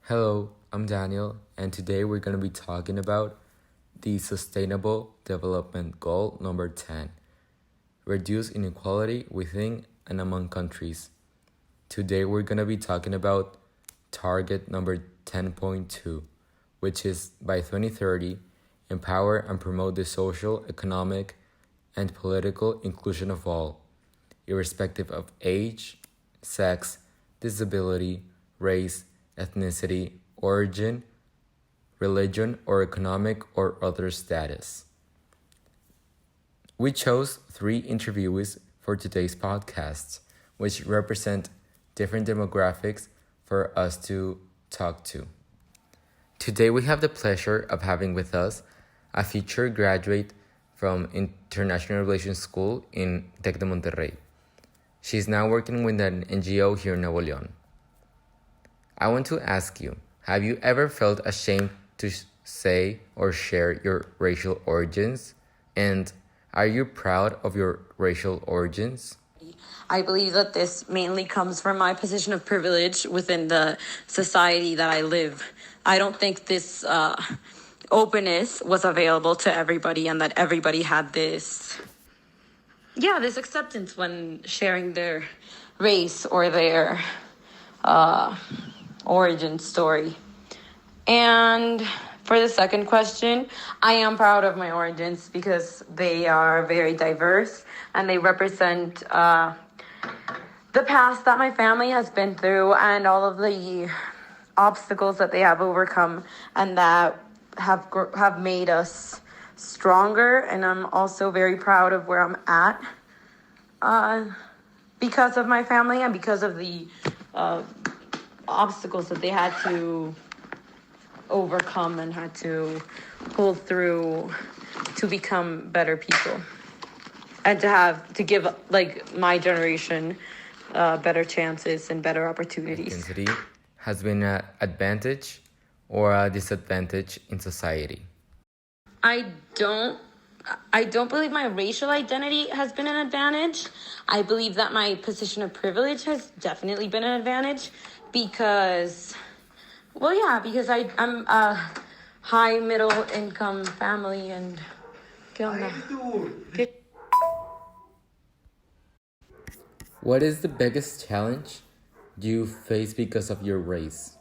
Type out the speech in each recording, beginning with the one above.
Hello, I'm Daniel, and today we're going to be talking about the Sustainable Development Goal number 10, reduce inequality within and among countries. Today we're going to be talking about target number 10.2, which is by 2030, empower and promote the social, economic, and political inclusion of all, irrespective of age, sex, disability, race, ethnicity, origin, religion, or economic or other status. We chose 3 interviewees for today's podcast, which represent different demographics for us to talk to. Today we have the pleasure of having with us a future graduate from International Relations School in Tec de Monterrey. She's now working with an NGO here in Nuevo León. I want to ask you, have you ever felt ashamed to say or share your racial origins? And are you proud of your racial origins? I believe that this mainly comes from my position of privilege within the society that I live. I don't think this openness was available to everybody and that everybody had this acceptance when sharing their race or their origin story. And for the second question, I am proud of my origins because they are very diverse and they represent the past that my family has been through and all of the obstacles that they have overcome and that have made us stronger. And I'm also very proud of where I'm at because of my family and because of the obstacles that they had to overcome and had to pull through to become better people and to give like my generation better chances and better opportunities. Identity has been an advantage or a disadvantage in society? I don't believe my racial identity has been an advantage. I believe that my position of privilege has definitely been an advantage because I'm a high middle income family and What is the biggest challenge you face because of your race?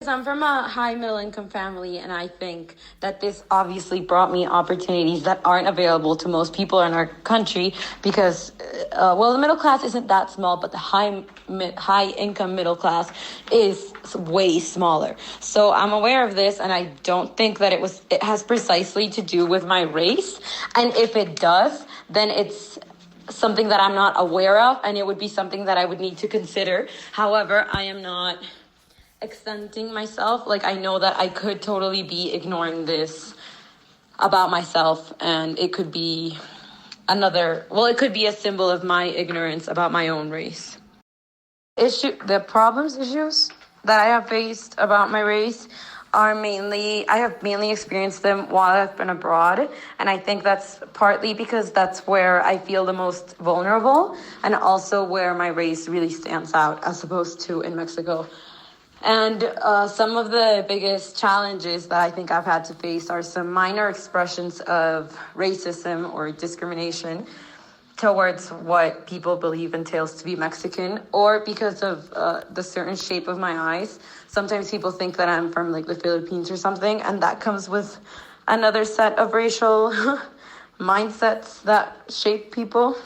I'm from a high middle income family, and I think that this obviously brought me opportunities that aren't available to most people in our country because, the middle class isn't that small, but the high income middle class is way smaller. So I'm aware of this, and I don't think that it has precisely to do with my race. And if it does, then it's something that I'm not aware of, and it would be something that I would need to consider. However, I am not extending myself. Like, I know that I could totally be ignoring this about myself, and it could be it could be a symbol of my ignorance about my own race. Issues that I have faced about my race I have mainly experienced them while I've been abroad. And I think that's partly because that's where I feel the most vulnerable and also where my race really stands out as opposed to in Mexico. And some of the biggest challenges that I think I've had to face are some minor expressions of racism or discrimination towards what people believe entails to be Mexican, or because of the certain shape of my eyes. Sometimes people think that I'm from like the Philippines or something, and that comes with another set of racial mindsets that shape people.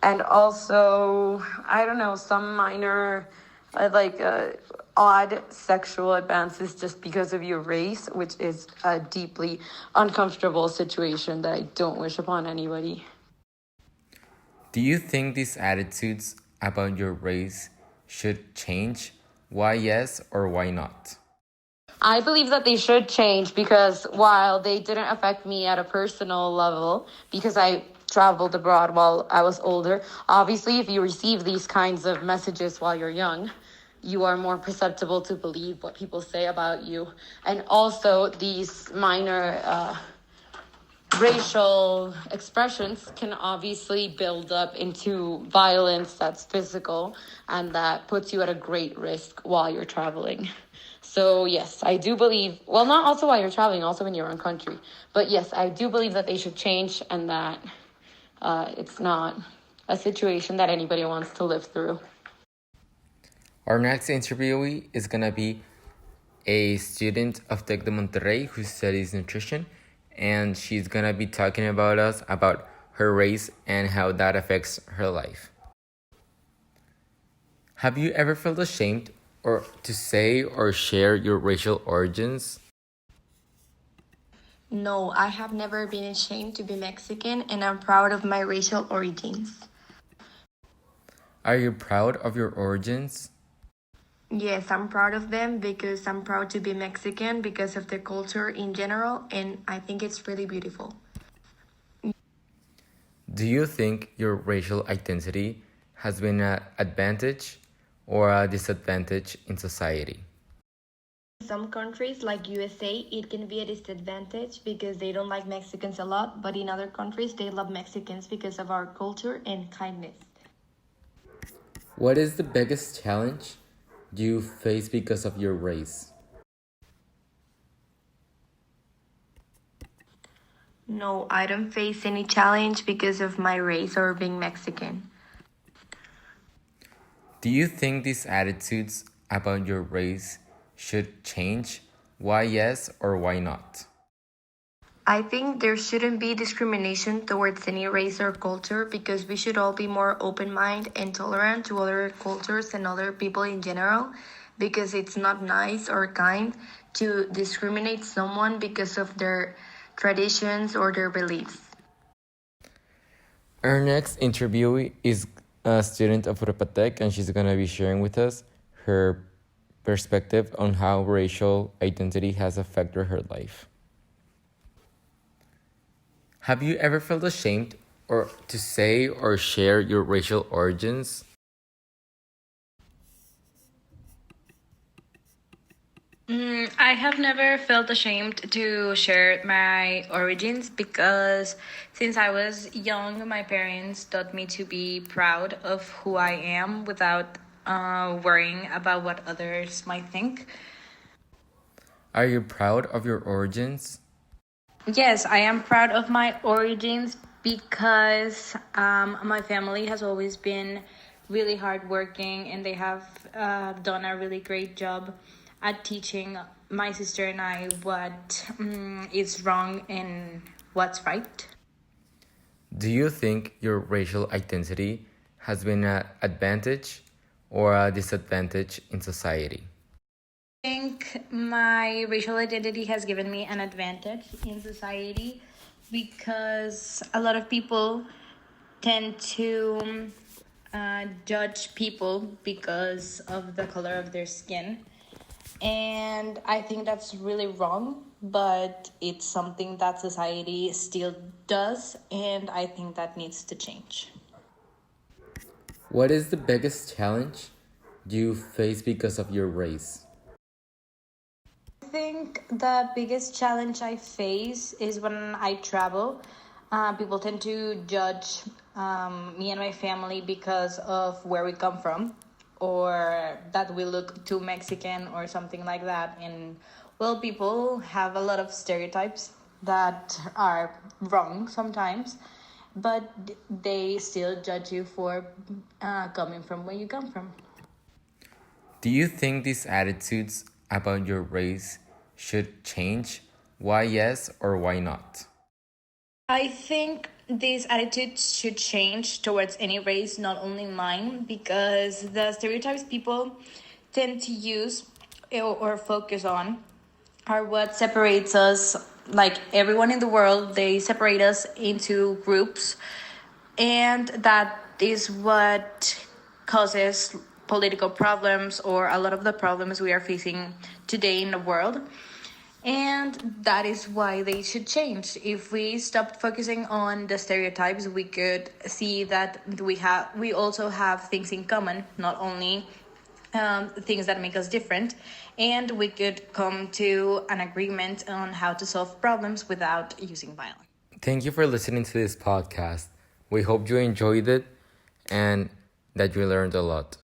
And also, I don't know, some minor odd sexual advances just because of your race, which is a deeply uncomfortable situation that I don't wish upon anybody. Do you think these attitudes about your race should change? Why yes or why not? I believe that they should change because while they didn't affect me at a personal level, because I traveled abroad while I was older, obviously if you receive these kinds of messages while you're young, you are more susceptible to believe what people say about you. And also these minor racial expressions can obviously build up into violence that's physical and that puts you at a great risk while you're traveling. So yes, I do believe, well, not also while you're traveling, also in your own country. But yes, I do believe that they should change and that it's not a situation that anybody wants to live through. Our next interviewee is going to be a student of Tec de Monterrey who studies nutrition, and she's going to be talking about us about her race and how that affects her life. Have you ever felt ashamed or to say or share your racial origins? No, I have never been ashamed to be Mexican, and I'm proud of my racial origins. Are you proud of your origins? Yes, I'm proud of them because I'm proud to be Mexican because of the culture in general, and I think it's really beautiful. Do you think your racial identity has been an advantage or a disadvantage in society? In some countries like USA, it can be a disadvantage because they don't like Mexicans a lot, but in other countries, they love Mexicans because of our culture and kindness. What is the biggest challenge you face because of your race? No, I don't face any challenge because of my race or being Mexican. Do you think these attitudes about your race should change? Why yes or why not? I think there shouldn't be discrimination towards any race or culture because we should all be more open-minded and tolerant to other cultures and other people in general because it's not nice or kind to discriminate someone because of their traditions or their beliefs. Our next interviewee is a student of Urapatec, and she's going to be sharing with us her perspective on how racial identity has affected her life. Have you ever felt ashamed or to say or share your racial origins? I have never felt ashamed to share my origins because since I was young, my parents taught me to be proud of who I am without worrying about what others might think. Are you proud of your origins? Yes, I am proud of my origins because my family has always been really hardworking and they have done a really great job at teaching my sister and I what is wrong and what's right. Do you think your racial identity has been an advantage or a disadvantage in society? I think my racial identity has given me an advantage in society because a lot of people tend to judge people because of the color of their skin. And I think that's really wrong, but it's something that society still does, and I think that needs to change. What is the biggest challenge you face because of your race? I think the biggest challenge I face is when I travel. People tend to judge me and my family because of where we come from, or that we look too Mexican or something like that. And well, people have a lot of stereotypes that are wrong sometimes, but they still judge you for coming from where you come from. Do you think these attitudes about your race should change? Why yes or why not? I think these attitudes should change towards any race, not only mine, because the stereotypes people tend to use or focus on are what separates us, like everyone in the world, they separate us into groups, and that is what causes political problems or a lot of the problems we are facing today in the world. And that is why they should change. If we stopped focusing on the stereotypes, we could see that we also have things in common, not only things that make us different, and we could come to an agreement on how to solve problems without using violence. Thank you for listening to this podcast. We hope you enjoyed it and that you learned a lot.